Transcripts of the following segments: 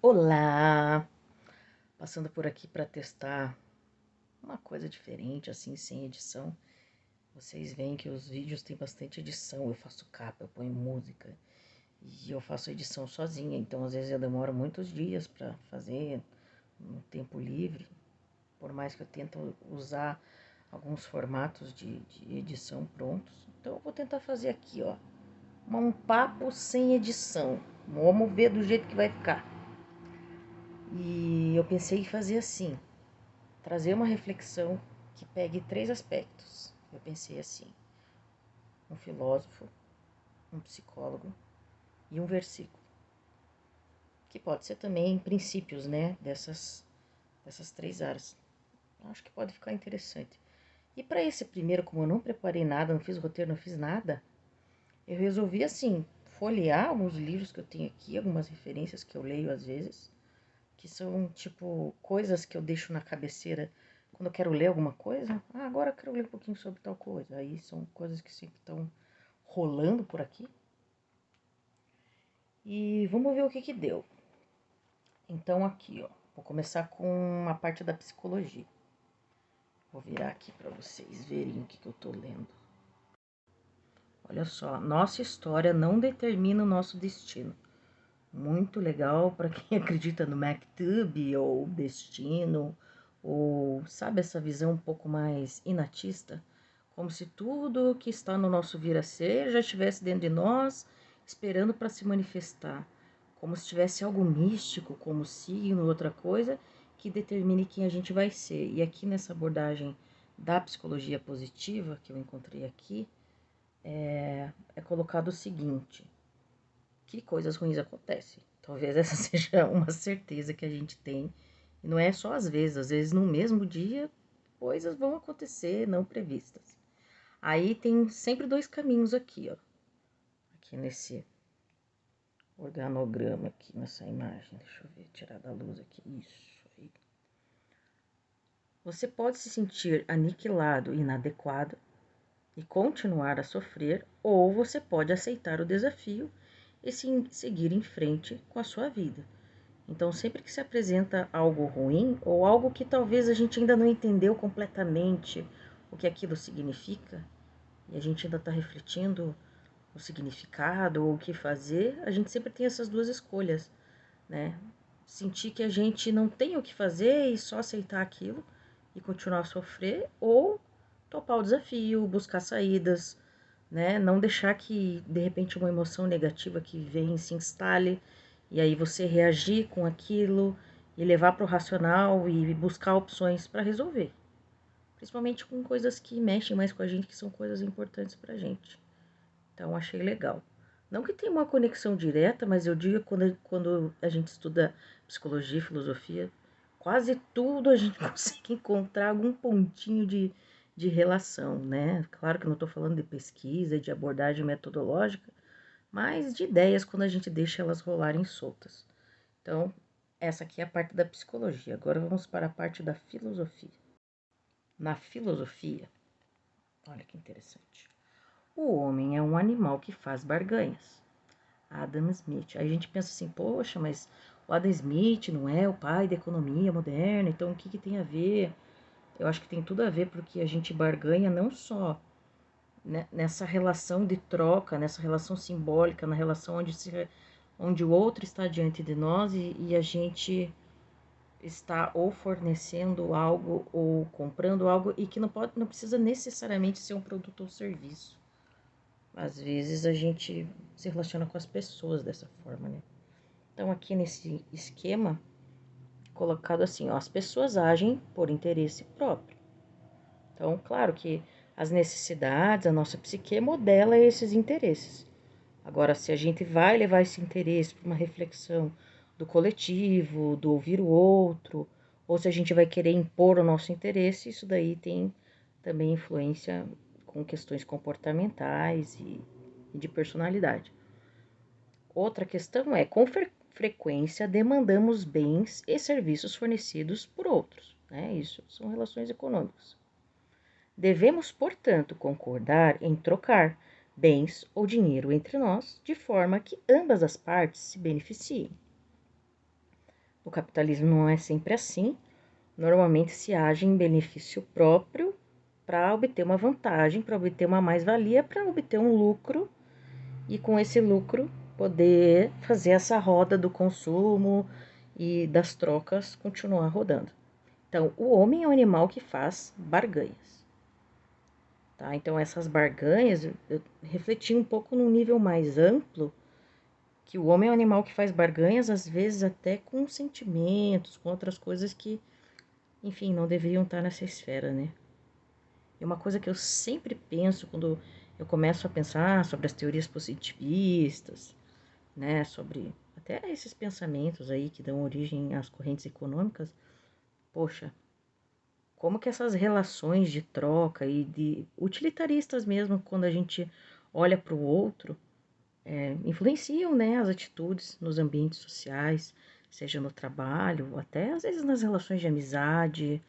Olá! Passando por aqui para testar uma coisa diferente, assim, sem edição. Vocês veem que os vídeos têm bastante edição. Eu faço capa, eu ponho música e eu faço edição sozinha. Então, às vezes, eu demoro muitos dias para fazer no tempo livre. Por mais que eu tente usar alguns formatos de edição prontos. Então, eu vou tentar fazer aqui, ó, um papo sem edição. Vamos ver do jeito que vai ficar. E eu pensei em fazer assim, trazer uma reflexão que pegue três aspectos. Eu pensei assim: um filósofo, um psicólogo e um versículo. Que pode ser também princípios, né, dessas três áreas. Acho que pode ficar interessante. E para esse primeiro, como eu não preparei nada, não fiz roteiro, não fiz nada, eu resolvi assim, folhear alguns livros que eu tenho aqui, algumas referências que eu leio às vezes, que são tipo coisas que eu deixo na cabeceira quando eu quero ler alguma coisa. Ah, agora eu quero ler um pouquinho sobre tal coisa. Aí são coisas que sempre estão rolando por aqui. E vamos ver o que deu. Então aqui, ó, vou começar com a parte da psicologia. Vou virar aqui para vocês verem o que eu tô lendo. Olha só, nossa história não determina o nosso destino. Muito legal para quem acredita no Maktub ou destino, ou sabe essa visão um pouco mais inatista, como se tudo que está no nosso vir a ser já estivesse dentro de nós, esperando para se manifestar, como se tivesse algo místico, como signo, outra coisa, que determine quem a gente vai ser. E aqui nessa abordagem da psicologia positiva que eu encontrei aqui, é colocado o seguinte: que coisas ruins acontecem. Talvez essa seja uma certeza que a gente tem. E não é só às vezes no mesmo dia, coisas vão acontecer não previstas. Aí tem sempre dois caminhos aqui, ó. Aqui nesse organograma aqui, nessa imagem. Deixa eu ver, tirar da luz aqui. Isso aí. Você pode se sentir aniquilado e inadequado e continuar a sofrer, ou você pode aceitar o desafio e seguir em frente com a sua vida. Então, sempre que se apresenta algo ruim ou algo que talvez a gente ainda não entendeu completamente o que aquilo significa, e a gente ainda está refletindo o significado ou o que fazer, a gente sempre tem essas duas escolhas, né? Sentir que a gente não tem o que fazer e só aceitar aquilo e continuar a sofrer, ou topar o desafio, buscar saídas, né? Não deixar que de repente uma emoção negativa que vem se instale e aí você reagir com aquilo e levar para o racional e buscar opções para resolver. Principalmente com coisas que mexem mais com a gente, que são coisas importantes para a gente. Então, achei legal. Não que tenha uma conexão direta, mas eu digo que quando a gente estuda psicologia e filosofia, quase tudo a gente consegue encontrar algum pontinho de relação, né? Claro que eu não estou falando de pesquisa, de abordagem metodológica, mas de ideias quando a gente deixa elas rolarem soltas. Então, essa aqui é a parte da psicologia. Agora vamos para a parte da filosofia. Na filosofia, olha que interessante. O homem é um animal que faz barganhas. Adam Smith. Aí a gente pensa assim, poxa, mas o Adam Smith não é o pai da economia moderna, então o que tem a ver? Eu acho que tem tudo a ver porque a gente barganha não só nessa relação de troca, nessa relação simbólica, na relação onde o outro está diante de nós e a gente está ou fornecendo algo ou comprando algo e que não precisa necessariamente ser um produto ou serviço. Às vezes a gente se relaciona com as pessoas dessa forma, né? Então aqui nesse esquema colocado assim, ó, as pessoas agem por interesse próprio. Então, claro que as necessidades, a nossa psique modela esses interesses. Agora, se a gente vai levar esse interesse para uma reflexão do coletivo, do ouvir o outro, ou se a gente vai querer impor o nosso interesse, isso daí tem também influência com questões comportamentais e de personalidade. Outra questão é, com frequência demandamos bens e serviços fornecidos por outros, né? Isso são relações econômicas. Devemos, portanto, concordar em trocar bens ou dinheiro entre nós, de forma que ambas as partes se beneficiem. capitalismo não é sempre assim. Normalmente se age em benefício próprio para obter uma vantagem, para obter uma mais-valia, para obter um lucro e com esse lucro poder fazer essa roda do consumo e das trocas continuar rodando. Então, o homem é um animal que faz barganhas. Tá? Então, essas barganhas, eu refleti um pouco num nível mais amplo, que o homem é um animal que faz barganhas, às vezes até com sentimentos, com outras coisas que, enfim, não deveriam estar nessa esfera, né? É uma coisa que eu sempre penso quando eu começo a pensar sobre as teorias positivistas, né, sobre até esses pensamentos aí que dão origem às correntes econômicas. Poxa, como que essas relações de troca e de utilitaristas mesmo, quando a gente olha para o outro, influenciam, né, as atitudes nos ambientes sociais, seja no trabalho, até às vezes nas relações de amizade,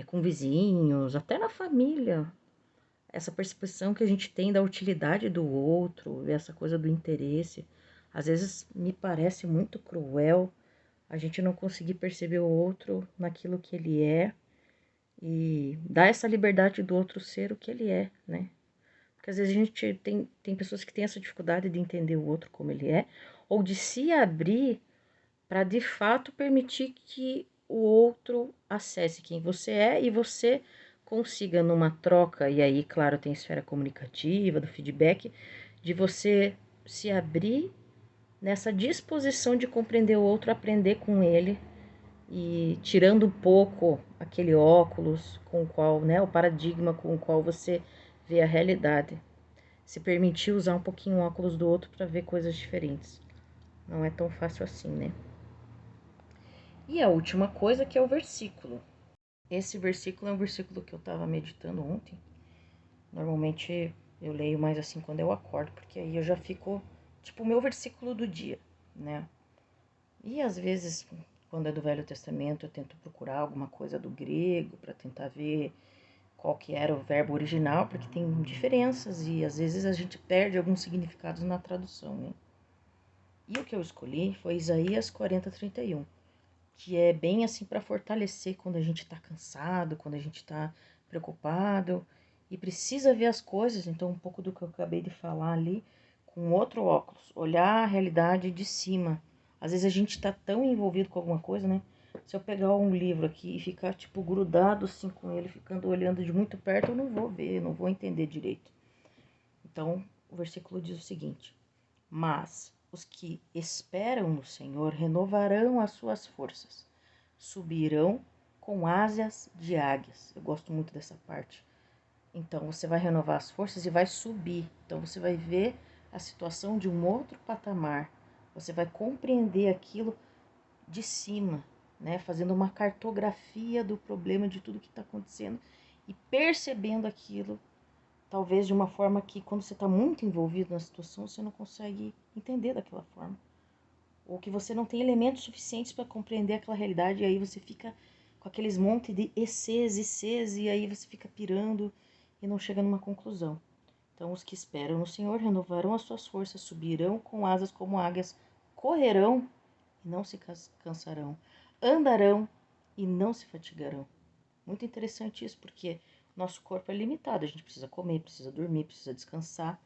com vizinhos, até na família. Essa percepção que a gente tem da utilidade do outro, essa coisa do interesse, às vezes me parece muito cruel a gente não conseguir perceber o outro naquilo que ele é e dar essa liberdade do outro ser o que ele é, né? Porque às vezes a gente tem pessoas que têm essa dificuldade de entender o outro como ele é, ou de se abrir para de fato permitir que o outro acesse quem você é e você consiga numa troca, e aí, claro, tem a esfera comunicativa, do feedback, de você se abrir nessa disposição de compreender o outro, aprender com ele e tirando um pouco aquele óculos com o qual, né, o paradigma com o qual você vê a realidade. Se permitir usar um pouquinho o óculos do outro para ver coisas diferentes. Não é tão fácil assim, né? E a última coisa que é o versículo. Esse versículo é um versículo que eu estava meditando ontem. Normalmente eu leio mais assim quando eu acordo, porque aí eu já fico, tipo, o meu versículo do dia, né? E às vezes, quando é do Velho Testamento, eu tento procurar alguma coisa do grego para tentar ver qual que era o verbo original, porque tem diferenças e às vezes a gente perde alguns significados na tradução, né? E o que eu escolhi foi Isaías 40:31, que é bem assim para fortalecer quando a gente está cansado, quando a gente está preocupado e precisa ver as coisas. Então, um pouco do que eu acabei de falar ali, com outro óculos, olhar a realidade de cima. Às vezes a gente está tão envolvido com alguma coisa, né? Se eu pegar um livro aqui e ficar tipo grudado assim com ele, ficando olhando de muito perto, eu não vou ver, não vou entender direito. Então, o versículo diz o seguinte: mas os que esperam no Senhor renovarão as suas forças, subirão com asas de águias. Eu gosto muito dessa parte. Então você vai renovar as forças e vai subir. Então você vai ver a situação de um outro patamar. Você vai compreender aquilo de cima, né? Fazendo uma cartografia do problema, de tudo que está acontecendo e percebendo aquilo. Talvez de uma forma que, quando você está muito envolvido na situação, você não consegue entender daquela forma. Ou que você não tem elementos suficientes para compreender aquela realidade, e aí você fica com aqueles montes de ECs e Cs, e aí você fica pirando e não chega numa conclusão. Então, os que esperam no Senhor renovarão as suas forças, subirão com asas como águias, correrão e não se cansarão, andarão e não se fatigarão. Muito interessante isso, porque nosso corpo é limitado, a gente precisa comer, precisa dormir, precisa descansar.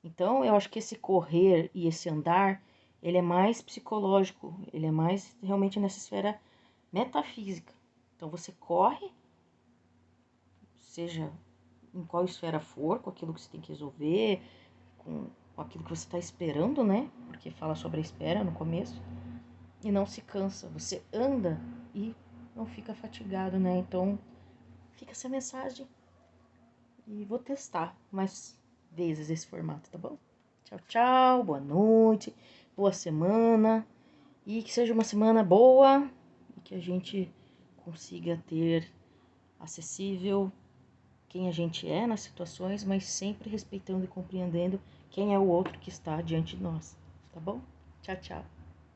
Então, eu acho que esse correr e esse andar, ele é mais psicológico, ele é mais realmente nessa esfera metafísica. Então, você corre, seja em qual esfera for, com aquilo que você tem que resolver, com aquilo que você está esperando, né? Porque fala sobre a espera no começo. E não se cansa, você anda e não fica fatigado, né? Então, fica essa mensagem. E vou testar mais vezes esse formato, tá bom? Tchau, tchau, boa noite, boa semana. E que seja uma semana boa e que a gente consiga ter acessível quem a gente é nas situações, mas sempre respeitando e compreendendo quem é o outro que está diante de nós, tá bom? Tchau, tchau.